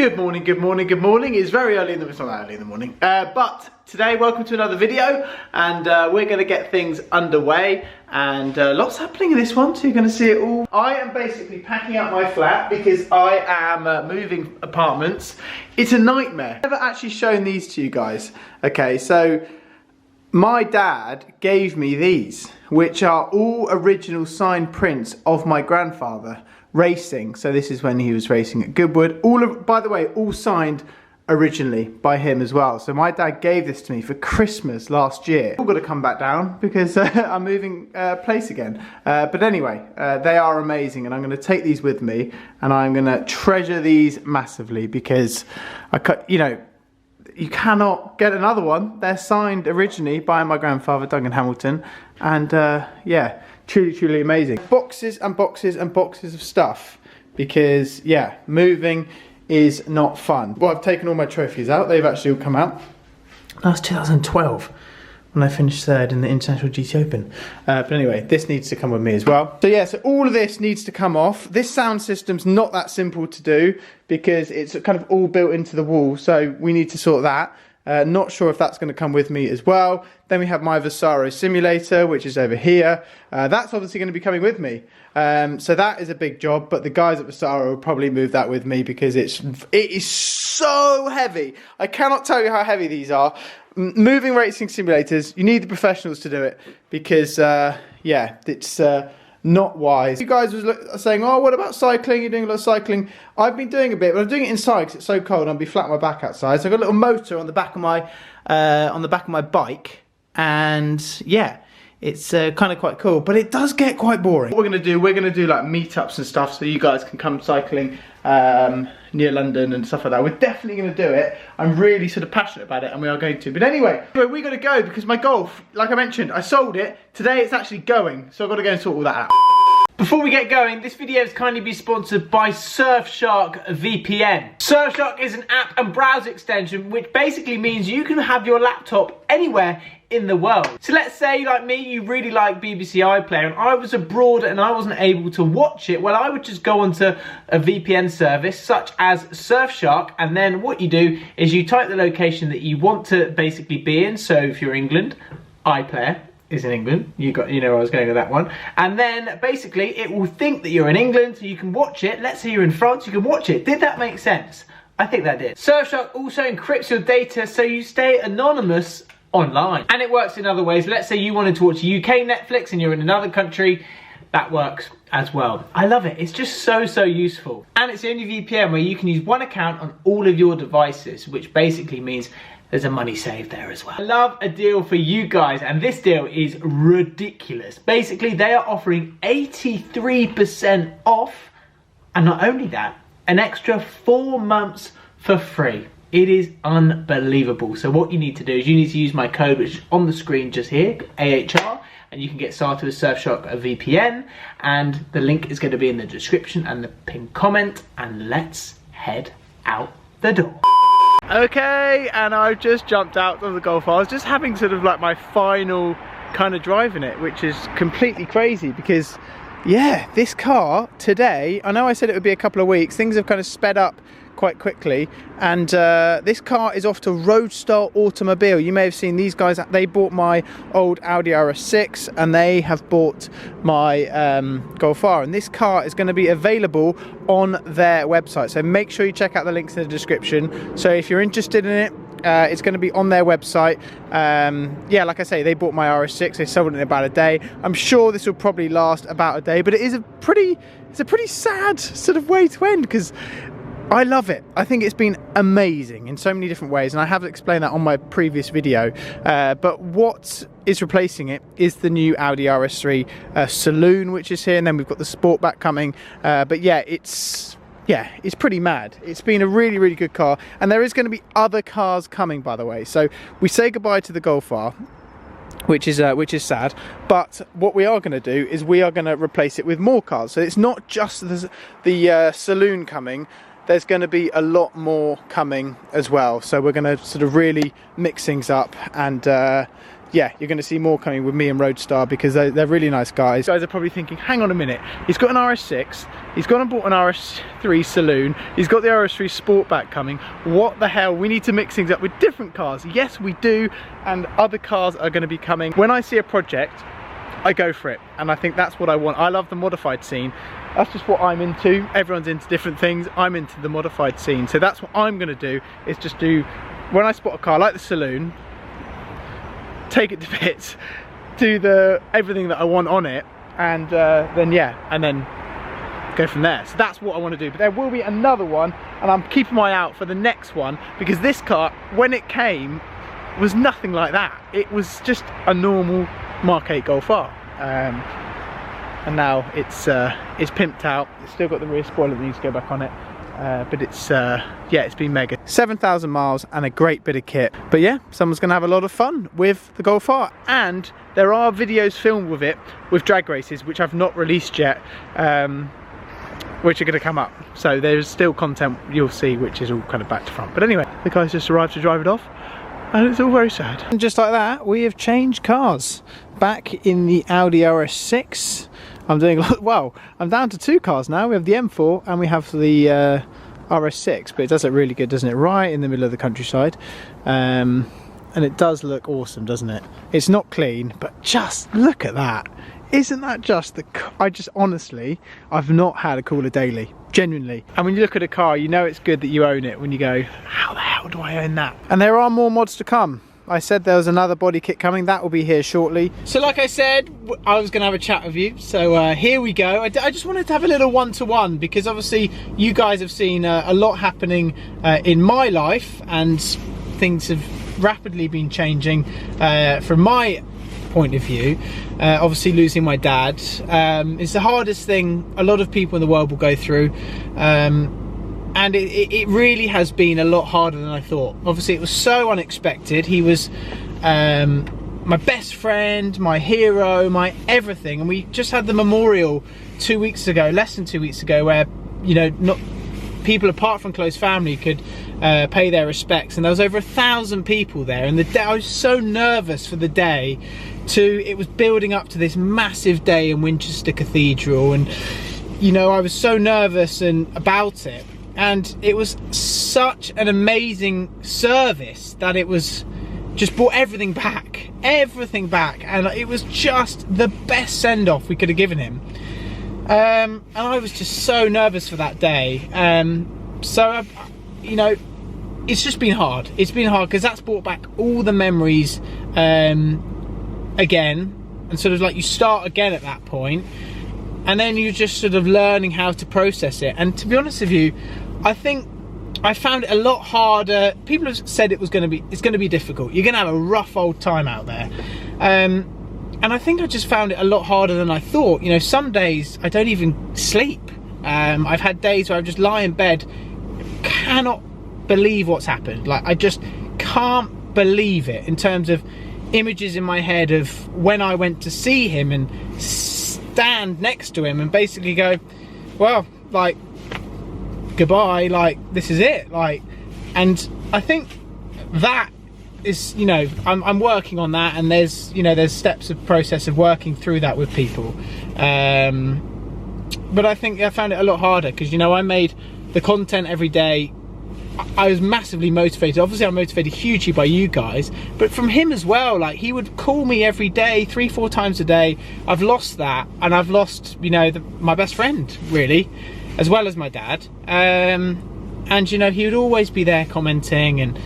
Good morning, good morning, good morning. It's very early in the, it's not that early in the morning. But today, welcome to another video, and we're going to get things underway, and lots happening in this one, so you're going to see it all. I am basically packing up my flat because I am moving apartments. It's a nightmare. I've never actually shown these to you guys. Okay, so my dad gave me these, which are all original signed prints of my grandfather racing. So this is when he was racing at Goodwood. All of, by the way, all signed originally by him as well. So my dad gave this to me for Christmas last year. I've got to come back down because I'm moving place again. But anyway, they are amazing, and I'm going to take these with me, and I'm going to treasure these massively because you cannot get another one. They're signed originally by my grandfather, Duncan Hamilton, and yeah, truly amazing. Boxes and boxes and boxes of stuff because, yeah, moving is not fun. Well, I've taken all my trophies out. They've actually all come out. That was 2012 when I finished third in the International GT Open. But anyway, this needs to come with me as well. So yeah, so all of this needs to come off. This sound system's not that simple to do because it's kind of all built into the wall. So we need to sort that. Not sure if that's going to come with me as well. Then we have my Vasaro simulator, which is over here. That's obviously going to be coming with me. So that is a big job, but the guys at Vasaro will probably move that with me because it is so heavy. I cannot tell you how heavy these are. Moving racing simulators, you need the professionals to do it because, yeah, it's not wise. You guys was saying, oh, what about cycling? You're doing a lot of cycling. I've been doing a bit, but I'm doing it inside because it's so cold. I'll be flat on my back outside. So I've got a little motor on the back of my bike, and yeah, it's kind of quite cool. But it does get quite boring. What we're gonna do like meetups and stuff, so you guys can come cycling near London and stuff like that. We're definitely going to do it. I'm really sort of passionate about it, and we are going to. But anyway, we got to go because my Golf, like I mentioned, I sold it. Today it's actually going, so I've got to go and sort all that out. Before we get going, this video is kindly be sponsored by Surfshark VPN. Surfshark is an app and browser extension which basically means you can have your laptop anywhere in the world. So let's say, like me, you really like BBC iPlayer and I was abroad and I wasn't able to watch it. Well, I would just go onto a VPN service such as Surfshark, and then what you do is you type the location that you want to basically be in. So if you're England, iPlayer is in England. You know where I was going with that one. And then basically it will think that you're in England so you can watch it. Let's say you're in France, you can watch it. Did that make sense? I think that did. Surfshark also encrypts your data so you stay anonymous online. And it works in other ways. Let's say you wanted to watch UK Netflix and you're in another country, that works as well. I love it. It's just so useful. And it's the only VPN where you can use one account on all of your devices, which basically means there's a money saved there as well. I love a deal for you guys, and this deal is ridiculous. Basically, they are offering 83% off, and not only that, an extra 4 months for free. It is unbelievable. So what you need to do is you need to use my code, which is on the screen just here, AHR, and you can get started with Surfshark VPN, and the link is going to be in the description and the pinned comment, and let's head out the door. Okay, and I've just jumped out of the Golf. I was just having sort of like my final kind of drive in it, which is completely crazy because, yeah, this car today, I know I said it would be a couple of weeks, things have kind of sped up quite quickly, and this car is off to Roadstar Automobile. You may have seen these guys, they bought my old Audi RS6 and they have bought my Golf R, and this car is going to be available on their website, so make sure you check out the links in the description. So if you're interested in it, it's going to be on their website. Yeah, like I say, they bought my RS6, they sold it in about a day. I'm sure this will probably last about a day, but it's a pretty sad sort of way to end because I love it. I think it's been amazing in so many different ways, and I have explained that on my previous video. But what is replacing it is the new Audi RS3 Saloon, which is here, and then we've got the Sportback coming. But yeah, it's pretty mad. It's been a really good car, and there is going to be other cars coming, by the way. So we say goodbye to the Golf R, which is sad, but what we are going to do is we are going to replace it with more cars. So it's not just the Saloon coming. There's going to be a lot more coming as well, so we're going to sort of really mix things up and yeah, you're going to see more coming with me and Roadstar, because they're really nice guys. You guys are probably thinking, hang on a minute, he's got an RS6, he's gone and bought an RS3 Saloon, he's got the RS3 Sportback coming. What the hell? We need to mix things up with different cars. Yes, we do, and other cars are going to be coming. When I see a project, I go for it, and I think that's what I want. I love the modified scene. That's just what I'm into. Everyone's into different things. I'm into the modified scene, so that's what I'm going to do, is just do, when I spot a car like the Saloon, take it to bits, do everything that I want on it, and then yeah, and then go from there. So that's what I want to do. But there will be another one, and I'm keeping my eye out for the next one, because this car, when it came, was nothing like that. It was just a normal Mark 8 Golf R, and now it's pimped out. It's still got the rear spoiler that needs to go back on it, but it's yeah, it's been mega. 7,000 miles and a great bit of kit. But yeah, someone's gonna have a lot of fun with the Golf R, and there are videos filmed with it with drag races which I've not released yet, which are going to come up. So there's still content you'll see which is all kind of back to front. But anyway, the guys just arrived to drive it off, and it's all very sad. And just like that, we have changed cars. Back in the Audi RS6, I'm doing, well, I'm down to 2 cars now. We have the M4 and we have the RS6, but it does look really good, doesn't it? Right in the middle of the countryside. And it does look awesome, doesn't it? It's not clean, but just look at that. Isn't that just the, honestly, I've not had a cooler daily, genuinely. And when you look at a car, you know it's good that you own it when you go, how the hell do I own that? And there are more mods to come. I said there was another body kit coming, that will be here shortly. So like I said, I was gonna have a chat with you, so here we go. I just wanted to have a little one-to-one, because obviously you guys have seen a lot happening in my life, and things have rapidly been changing from my point of view. Obviously losing my dad is the hardest thing a lot of people in the world will go through, and it really has been a lot harder than I thought. Obviously it was so unexpected. He was my best friend, my hero, my everything, and we just had the memorial 2 weeks ago, less than 2 weeks ago, where, you know, not people apart from close family could pay their respects, and there was over 1,000 people there, and I was so nervous for the day. It was building up to this massive day in Winchester Cathedral, and you know, I was so nervous about it, and it was such an amazing service that it was just brought everything back, and it was just the best send-off we could have given him. And I was just so nervous for that day. So you know, it's just been hard. It's been hard because that's brought back all the memories again, and sort of like you start again at that point, and then you're just sort of learning how to process it. And to be honest with you, I think I found it a lot harder. People have said it's going to be difficult. You're going to have a rough old time out there. And I think I just found it a lot harder than I thought. You know, some days I don't even sleep. I've had days where I just lie in bed, cannot believe what's happened. Like, I just can't believe it, in terms of images in my head of when I went to see him and stand next to him and basically go, well, like, goodbye, like, this is it, like. And I think that is, you know, I'm working on that, and there's, you know, there's steps of process of working through that with people, but I think I found it a lot harder because, you know, I made the content every day. I was massively motivated. Obviously I'm motivated hugely by you guys, but from him as well. Like, he would call me every day, 3-4 times a day. I've lost that, and I've lost, you know, my best friend, really, as well as my dad. And you know, he would always be there commenting, and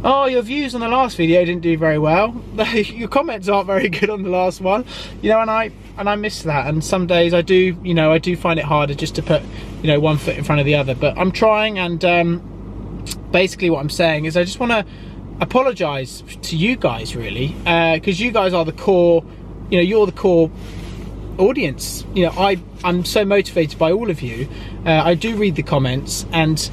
oh, your views on the last video didn't do very well. Your comments aren't very good on the last one, you know, and I miss that. And some days I do, you know, I do find it harder just to put, you know, one foot in front of the other, but I'm trying. And basically what I'm saying is I just want to apologize to you guys, really, because you guys are the core, you know, you're the core audience. You know, I'm so motivated by all of you. I do read the comments, and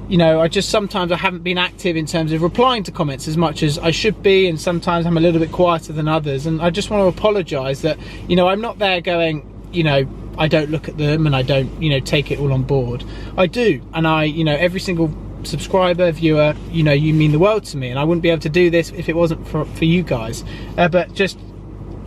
you know, I haven't been active in terms of replying to comments as much as I should be, and sometimes I'm a little bit quieter than others, and I just want to apologize that, you know, I'm not there going, you know, I don't look at them and I don't, you know, take it all on board. I do, and I, you know, every single subscriber, viewer, you know, you mean the world to me, and I wouldn't be able to do this if it wasn't for you guys. But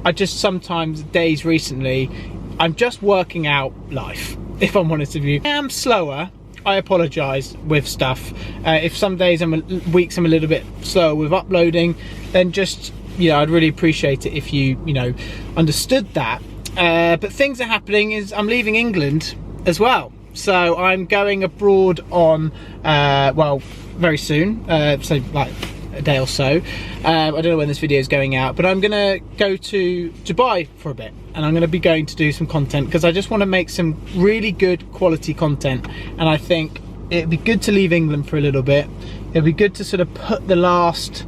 I just sometimes, days recently, I'm just working out life, if I'm honest with you. I am slower, I apologise with stuff. If some days, weeks I'm a little bit slower with uploading, then just, you know, I'd really appreciate it if you know, understood that. But things are happening, is I'm leaving England as well. So I'm going abroad on, well, very soon, so like a day or so. I don't know when this video is going out, but I'm gonna go to Dubai for a bit, and I'm gonna be going to do some content, because I just want to make some really good quality content. And I think it'd be good to leave England for a little bit. It'd be good to sort of put the last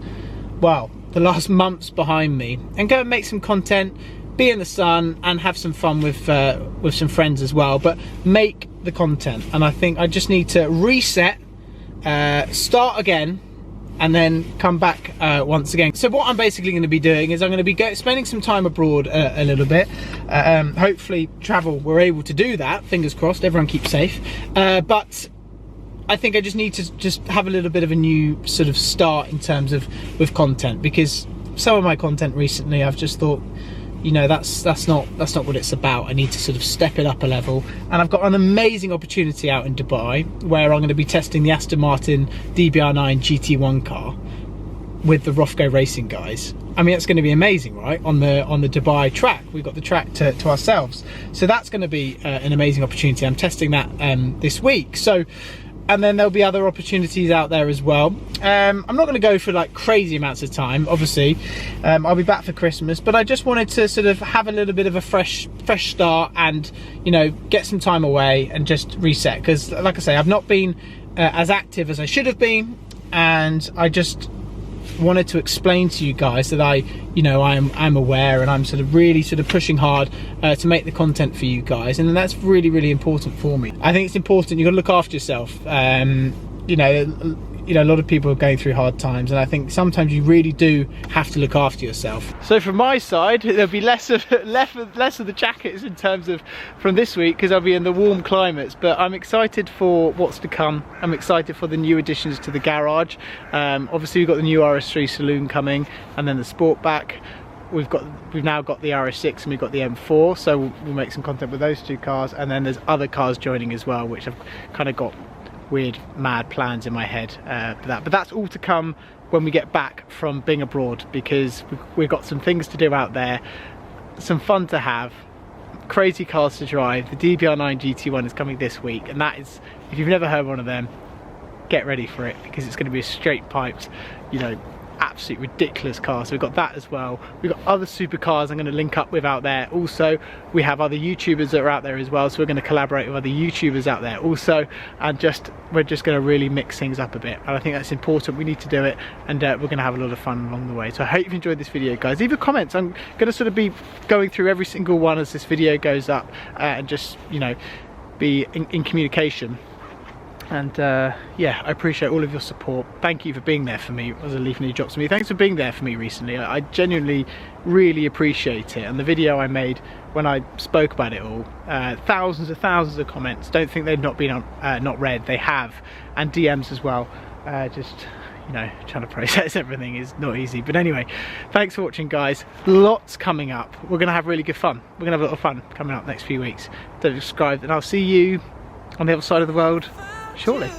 months behind me and go and make some content, be in the sun and have some fun with some friends as well, but make the content. And I think I just need to reset, start again, and then come back once again. So what I'm basically going to be doing is I'm going to be spending some time abroad a little bit. Hopefully travel, we're able to do that, fingers crossed, everyone keeps safe. But I think I just need to just have a little bit of a new sort of start in terms of with content, because some of my content recently I've just thought, you know, that's not what it's about. I need to sort of step it up a level, and I've got an amazing opportunity out in Dubai where I'm going to be testing the Aston Martin DBR9 GT1 car with the Rothco Racing guys. I mean, it's going to be amazing, right? On the Dubai track, we've got the track to ourselves, so that's going to be an amazing opportunity. I'm testing that this week. So, and then there'll be other opportunities out there as well. I'm not going to go for like crazy amounts of time, obviously. I'll be back for Christmas, but I just wanted to sort of have a little bit of a fresh start, and, you know, get some time away and just reset, because like I say, I've not been as active as I should have been, and I just wanted to explain to you guys that I'm aware, and I'm sort of really pushing hard to make the content for you guys, and that's really important for me. I think it's important. You've got to look after yourself. You know, a lot of people are going through hard times, and I think sometimes you really do have to look after yourself. So from my side, there'll be less of the jackets in terms of from this week, because I'll be in the warm climates. But I'm excited for what's to come. I'm excited for the new additions to the garage. Obviously we've got the new RS3 Saloon coming, and then the Sportback. We've now got the RS6 and we've got the M4, so we'll make some content with those two cars, and then there's other cars joining as well, which I've kind of got weird mad plans in my head for that. But that's all to come when we get back from being abroad, because we've got some things to do out there, some fun to have, crazy cars to drive. The DBR9 GT1 is coming this week, and that is, if you've never heard one of them, get ready for it, because it's going to be a straight piped, you know, absolute ridiculous car. So we've got that as well. We've got other supercars I'm going to link up with out there. Also, we have other YouTubers that are out there as well, so we're going to collaborate with other YouTubers out there also, and we're just going to really mix things up a bit, and I think that's important. We need to do it, and we're going to have a lot of fun along the way. So I hope you've enjoyed this video, guys. Leave your comments. I'm going to sort of be going through every single one as this video goes up, and just, you know, be in communication. And yeah, I appreciate all of your support. Thank you for being there for me as a Leaf News drops me. Thanks for being there for me recently. I genuinely really appreciate it. And the video I made when I spoke about it all, thousands of comments. Don't think they've not been not read. They have, and DMs as well. Just, you know, trying to process everything is not easy. But anyway, thanks for watching, guys. Lots coming up. We're gonna have really good fun. We're gonna have a lot of fun coming up next few weeks. Don't subscribe, and I'll see you on the other side of the world shortly.